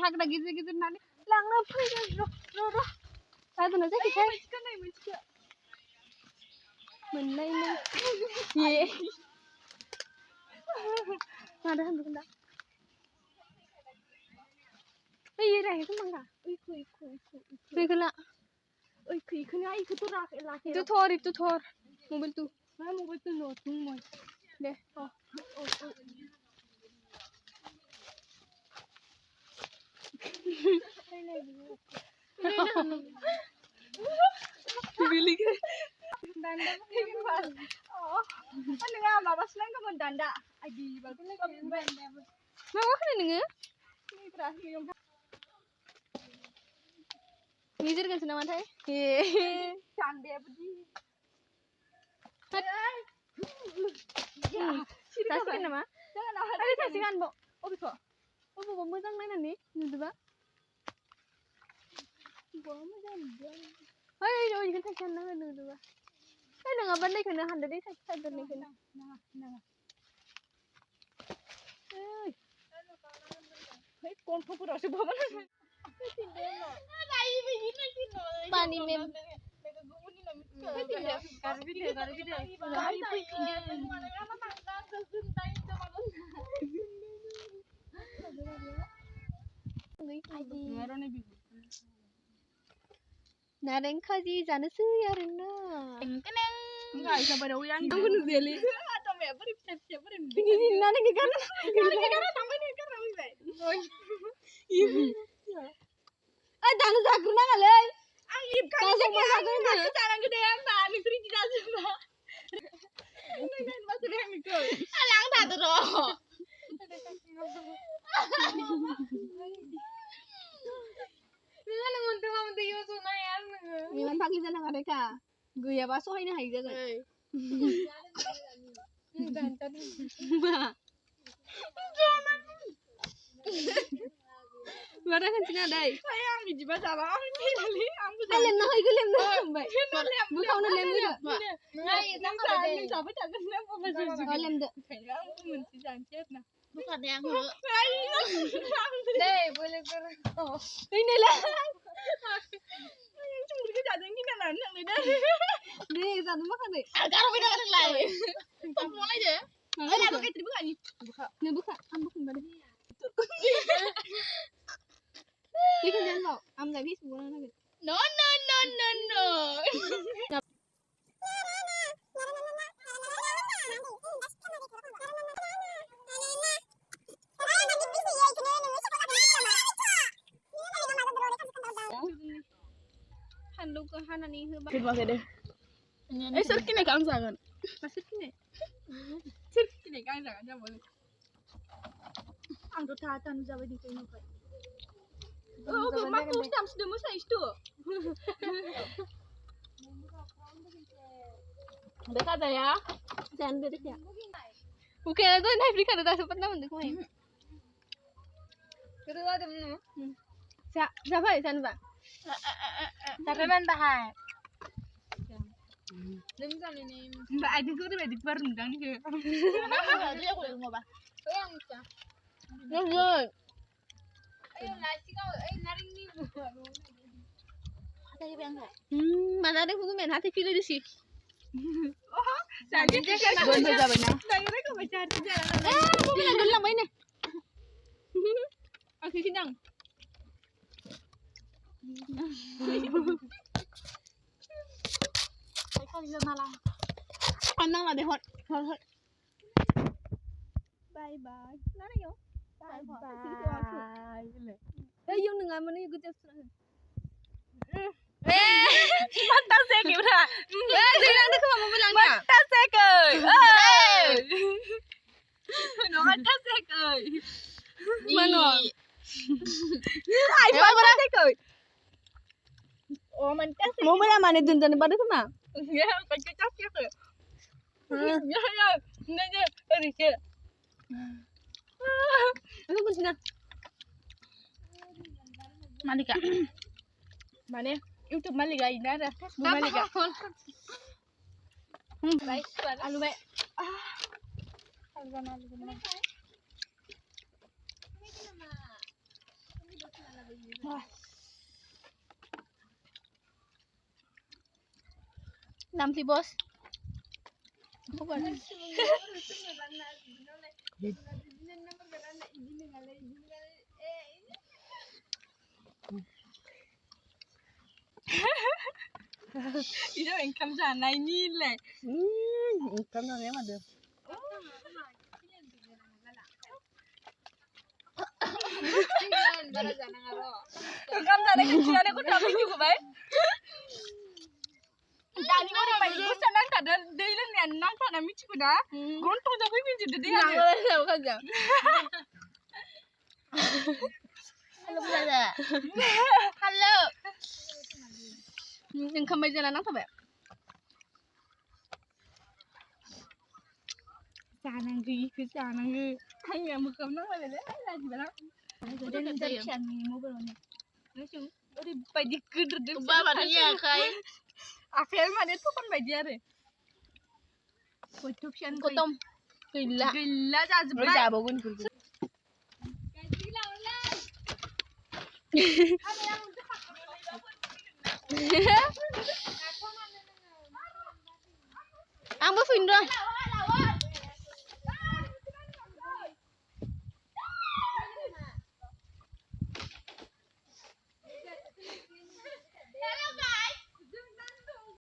हाग्रा गिदिर गिदिर नानै लांना फैदों र' जादोंना जायाखैथाय मोननाय नों ये मादो होनदों दा ओइ रायखौ मांगा ओइखौला ओइखौनो इखौथ' लाखै तुथर मबाइल तु मा मबाइल तु नो तुम मोय दे Biliga danda pakai pas nengah mabas lang kamu danda adi bagus lagi danda mau kan nengah ini terakhir yang ngejar kan senang mantai cande apa di kasihkan nama ada kasihkan bo bisa bo mojang naik nanti nuduba bo mojang hei oh ikan kasihkan nama nuduba hei nengah bandai kena handa deh kasihkan bandai kena hei kon pukul rasa bawa mana पानी में नारें खाजी जानोसै आरोना enggak bisa pada uyang aku nuzeli atau me beri pizza beri nanek kan sampai nih kan jangan zagur na ngalay ayib kan sarang gede mbak mistri tidak mbak nang mas be mikro alang ta to Nila nang untung am de yo suna yan Milan pagi sana ngareka gue ya baso ini hai jaga dantan mbak Mana kan sini ada? Saya ambil di bawah salah, ambil lagi, ambil. Lem nak ikut lem nak, mbak. Bukan nak lem juga. Lem tak, lem tak betul kan lem apa sih? Oh lem dek. Kayaknya aku mesti jangan nak. Bukan yang aku. Deh, boleh ker. Oh, ini lah. Cuma kita jangan kita nak ni dah. Deh, satu makan deh. Kalau beda kan lain. Kamu mulai je. Ada apa kayak terbuka ni? Buka. Ni buka. Ambil kembali. Dia kan jangan mau, am nggak bisa bukan lagi. No. Handuk ke hanan ini heba. Kita masih deh. Serkine kang sangan. Masih kine. Serkine kang sangan jangan boleh. Angkat hatan jawa di kayu kai. Oh, maku stam sudah musa itu. Dekat dah ya. Jangan dekat ya. Oke, itu naik di kana dah sempat namun dek main. Kedua ada mana? Siapa ya sana, Pak? Tapi mana hai? Lemsan ini. Mbak ada guru ada barundang ke. Dia aku mau bah. Yang bisa. Nggak. Ayo nasi kau, naring ni. Ada yang enggak? Mana ada hukum main hati pilih di sini. Oh, sakit je kan? Gonta jawabnya. Saya kau baca arti jalan. Aku bilang dulu lah mainnya. Oke sidang. Saya kali malam. Pandang lah deh hot. Bye bye. Nana yo. Bye bye. Yung nengah mana yung gede sudah. Mantap saya gimana? Jangan ada kamu bilangnya. Mantap saya koi. Mantap saya koi. Mana? Ay, mantap saya koi. Oh mantap. Mau bilang mana dundan pada sana? Ya, kacau saya koi. Ya, nanya, erike. Ano pun sina? Malika. Mana? YouTube Malika ini ada. Malika. Baik, alu baik. Alu. Nam si bos. Itu income sana ini le. Income namanya ada. Income sana kecil ada kau tapi juga baik. Dani kau di baju sana ada daily ni anak sana mesti kuda. Gontung jadi mesti jadi ada. Nggak kerja. Halo Bunda. Halo. Income baju anak apa? Sana ke. Hanya muka mana boleh le? Lagi berapa? Sudah nanti siapa ni mau berani? Langsung. Udah baju kuda deh. Bapak dia kai. Akhir mana tu kan baju ada. Foto siapa? Kotom. Gila. Gila jadi. Boleh siapa pun gila. Ang ba findo?